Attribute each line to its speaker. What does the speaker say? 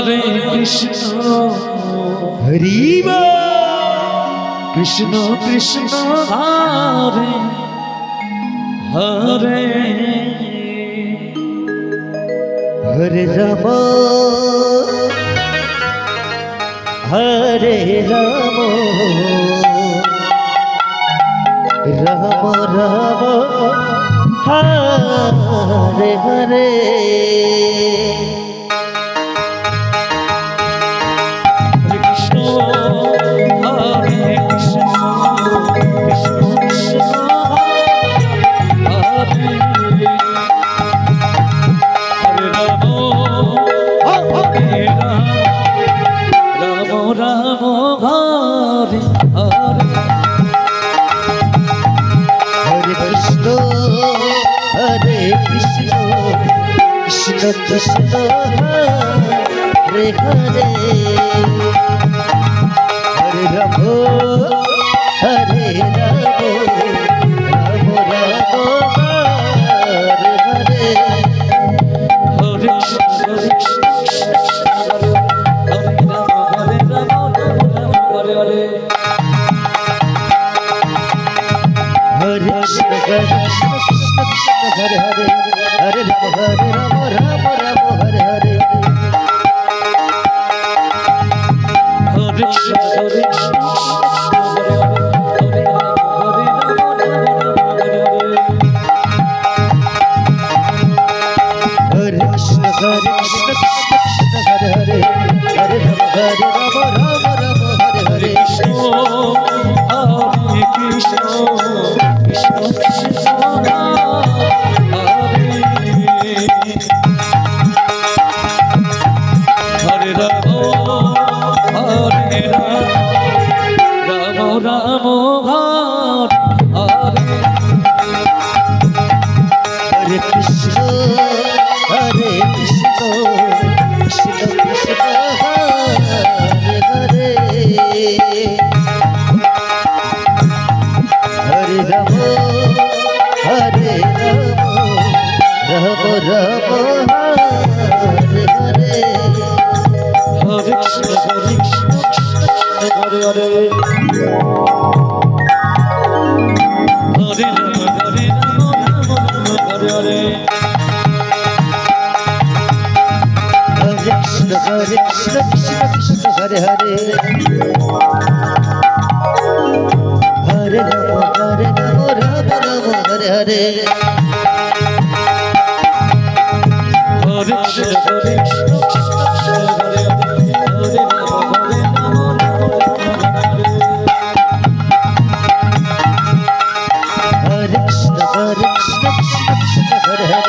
Speaker 1: Hare Krishna Hari Krishna Krishna Hare Hare
Speaker 2: Hare Ram Hare Ram Ram Ram Hare Hare
Speaker 1: Krishna Hare Krishna Krishna Krishna Hare Hare Ram Hare Ram Ram Ram Hare Hare
Speaker 2: Hare Krishna Hare Krishna Krishna Krishna Hare Hare Hare Ram Hare Ram Ram Ram Hare Hare
Speaker 1: Hare Krishna Hare Krishna Krishna Hare Ram Hare Hare
Speaker 2: Hare Krishna Krishna Krishna Hare Hare Hare Ram Ram Ram Hare Hare
Speaker 1: Hare Krishna Hare Krishna Hare Hare Hare Ram Hare Hare
Speaker 2: Hare Krishna Krishna Krishna Hare Hare Hare Ram Ram Hare Hare
Speaker 1: Krishna Hare Krishna Krishna Krishna Hare Ram Hare Ram Ram Ram Hare
Speaker 2: Hare Krishna Krishna Krishna Krishna Hare Hare Hare Ram Ram Ram Hare Hare
Speaker 1: Hare Krishna Hare Krishna Krishna Hare Hare Hare Ram Hare Ram Ram Ram Hare Hare
Speaker 2: Hare Krishna Krishna Krishna Hare Hare Hare Ram Ram Ram Hare Hare
Speaker 1: Hare Krishna Hare Krishna Krishna Hare Hare Hare Ram Hare Ram Ram Ram Hare
Speaker 2: Hare Krishna Krishna Krishna Hare Hare